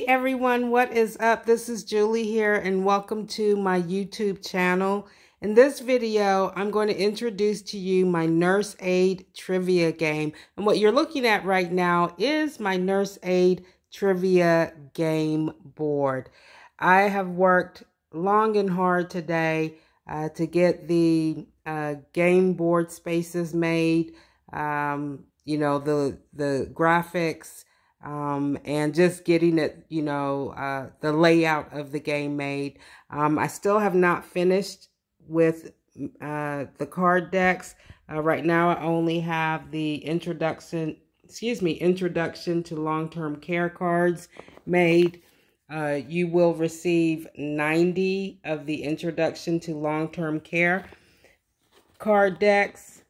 everyone, what is up? This is Julie here and welcome to my YouTube channel. In this video, I'm going to introduce to you my Nurse Aide trivia game. And what you're looking at right now is my Nurse Aide trivia game board. I have worked long and hard today to get the game board spaces made, the graphics, and just getting it, the layout of the game made. I still have not finished with the card decks. Right now I only have the introduction to long-term care cards made. You will receive 90 of the introduction to long-term care card decks.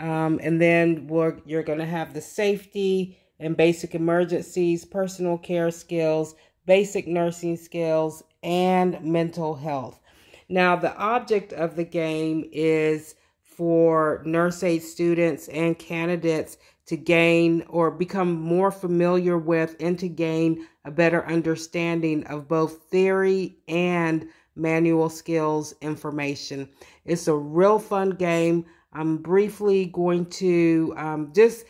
And then you're going to have the safety and basic emergencies, personal care skills, basic nursing skills, and mental health. Now, the object of the game is for nurse aide students and candidates to gain or become more familiar with and to gain a better understanding of both theory and manual skills information. It's a real fun game. I'm briefly going to just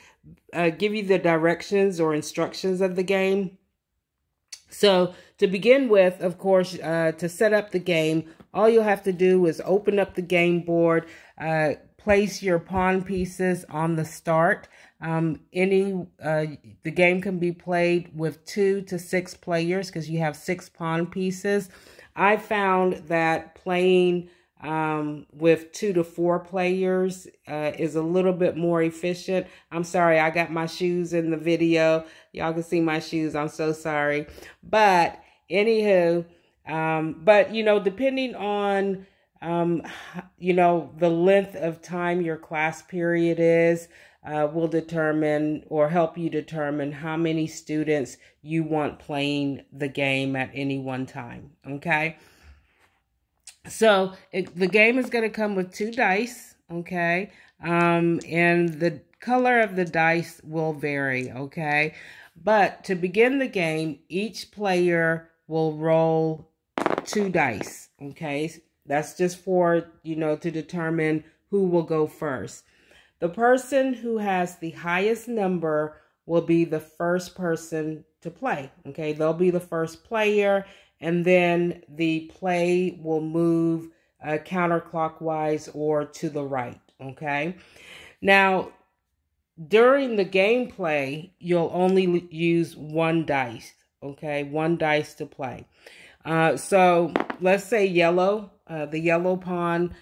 give you the directions or instructions of the game. So to begin with, of course, to set up the game, all you'll have to do is open up the game board, place your pawn pieces on the start. The game can be played with 2 to 6 players because you have 6 pawn pieces. I found that playing with 2 to 4 players is a little bit more efficient. I'm sorry, I got my shoes in the video. Y'all can see my shoes. I'm so sorry. But anywho, depending on, the length of time your class period is, will determine or help you determine how many students you want playing the game at any one time. Okay. So the game is going to come with 2 dice, okay? And the color of the dice will vary, okay? But to begin the game, each player will roll 2 dice, okay? That's just for, to determine who will go first. The person who has the highest number will be the first person to play, okay? They'll be the first player. And then the play will move counterclockwise or to the right, okay? Now, during the gameplay, you'll only use 1 dice, okay? 1 dice to play. So let's say yellow, the yellow pawn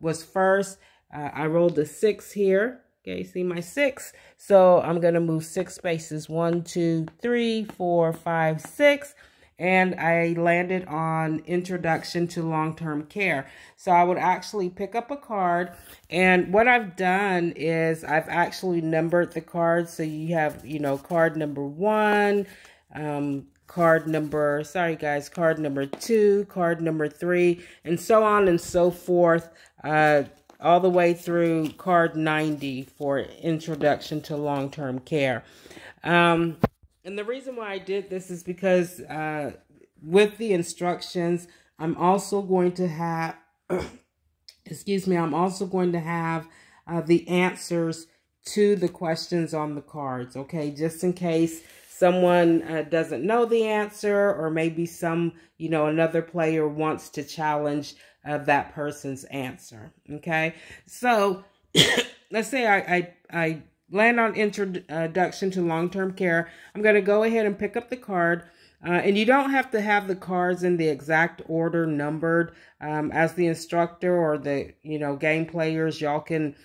was first. I rolled a 6 here. Okay, see my 6. So I'm going to move 6 spaces, 1, 2, 3, 4, 5, 6. And I landed on Introduction to Long-Term Care. So I would actually pick up a card. And what I've done is I've actually numbered the cards. So you have, card number 1, card number 2, card number 3, and so on and so forth, all the way through card 90 for Introduction to Long-Term Care. And the reason why I did this is because with the instructions, I'm also going to have, I'm also going to have the answers to the questions on the cards, okay? Just in case someone doesn't know the answer, or maybe another player wants to challenge that person's answer, okay? So let's say I land on Introduction to Long-Term Care. I'm going to go ahead and pick up the card. And you don't have to have the cards in the exact order numbered. As the instructor or the, game players, y'all can,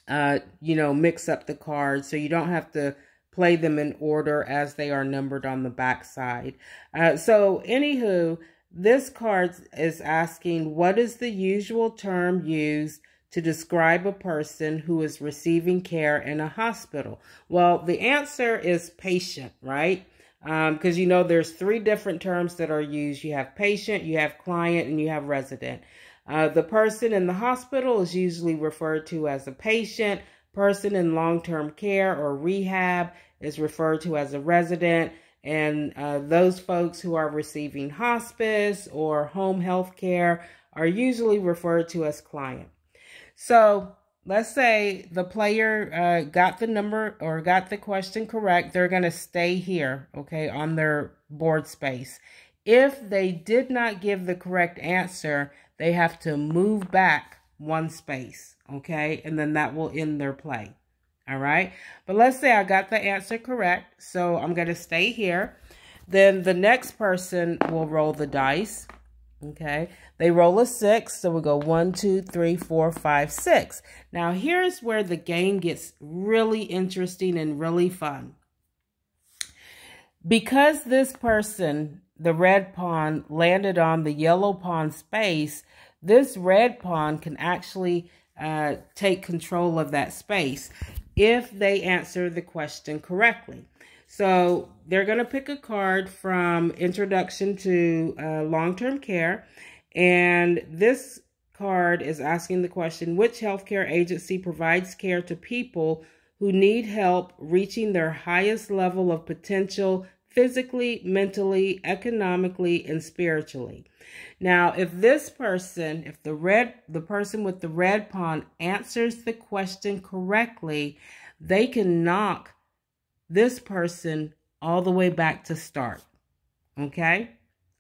mix up the cards. So you don't have to play them in order as they are numbered on the back side. So anywho, this card is asking, what is the usual term used to describe a person who is receiving care in a hospital? Well, the answer is patient, right? Because there's 3 different terms that are used. You have patient, you have client, and you have resident. The person in the hospital is usually referred to as a patient. Person in long-term care or rehab is referred to as a resident. And those folks who are receiving hospice or home health care are usually referred to as client. So let's say the player got the number or got the question correct. They're going to stay here, okay, on their board space. If they did not give the correct answer, they have to move back one space, okay, and then that will end their play. All right, but let's say I got the answer correct, so I'm going to stay here. Then the next person will roll the dice. Okay, they roll a 6, so we go 1, 2, 3, 4, 5, 6. Now here's where the game gets really interesting and really fun. Because this person, the red pawn, landed on the yellow pawn space, this red pawn can actually take control of that space if they answer the question correctly. So they're going to pick a card from Introduction to Long-Term Care. And this card is asking the question, which healthcare agency provides care to people who need help reaching their highest level of potential physically, mentally, economically, and spiritually? Now, if this person, if the person with the red pawn answers the question correctly, they can knock this person all the way back to start. Okay?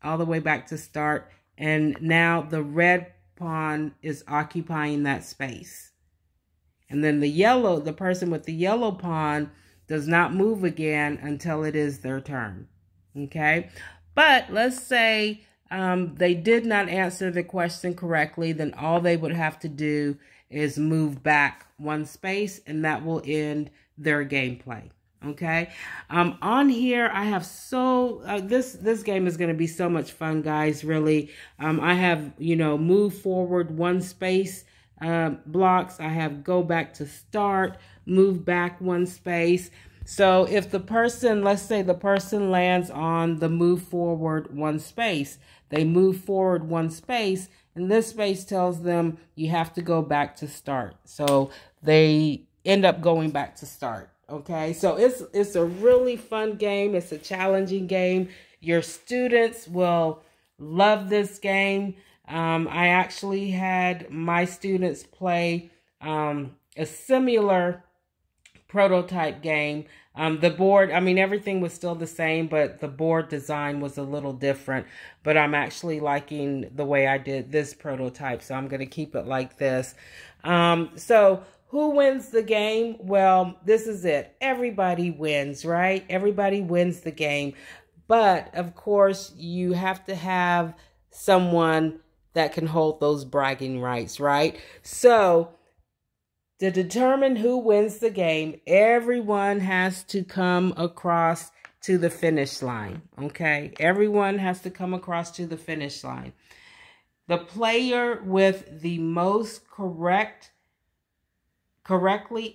All the way back to start. And now the red pawn is occupying that space. And then the person with the yellow pawn does not move again until it is their turn. Okay? But let's say they did not answer the question correctly, then all they would have to do is move back one space, and that will end their gameplay. Okay, on here I have this game is going to be so much fun, guys. Really, I have move forward one space blocks. I have go back to start, move back one space. So if the person, let's say the person lands on the move forward one space, they move forward one space, and this space tells them you have to go back to start. So they end up going back to start. Okay, so it's a really fun game. It's a challenging game. Your students will love this game. I actually had my students play a similar prototype game. The board, I mean, everything was still the same, but the board design was a little different. But I'm actually liking the way I did this prototype, so I'm going to keep it like this. So who wins the game? Well, this is it. Everybody wins, right? Everybody wins the game. But, of course, you have to have someone that can hold those bragging rights, right? So, to determine who wins the game, everyone has to come across to the finish line, okay? Everyone has to come across to the finish line. The player with the most correctly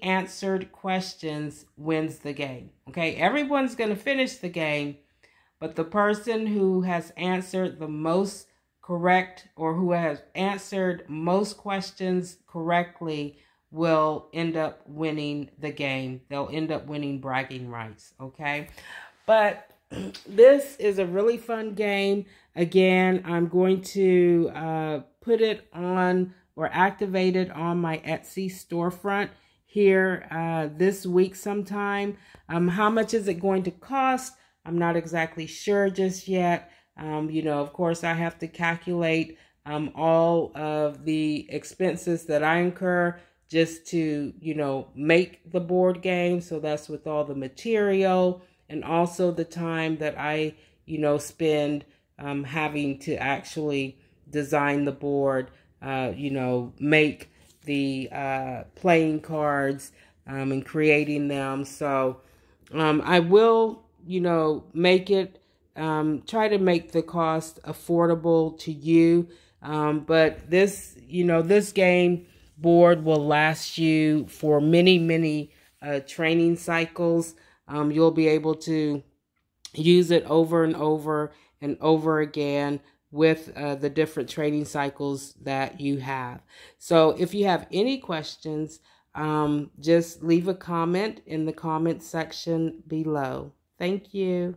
answered questions wins the game, okay? Everyone's going to finish the game, but the person who has answered the most correct or who has answered most questions correctly will end up winning the game. They'll end up winning bragging rights, okay? But this is a really fun game. Again, I'm going to put it on or activate it on my Etsy storefront here this week sometime. How much is it going to cost? I'm not exactly sure just yet. Of course, I have to calculate all of the expenses that I incur just to, make the board game. So that's with all the material and also the time that I, spend having to actually design the board, make the playing cards and creating them. So I will, make it, try to make the cost affordable to you. But this, this game board will last you for many, many training cycles. You'll be able to use it over and over and over again with the different training cycles that you have. So if you have any questions, just leave a comment in the comment section below. Thank you.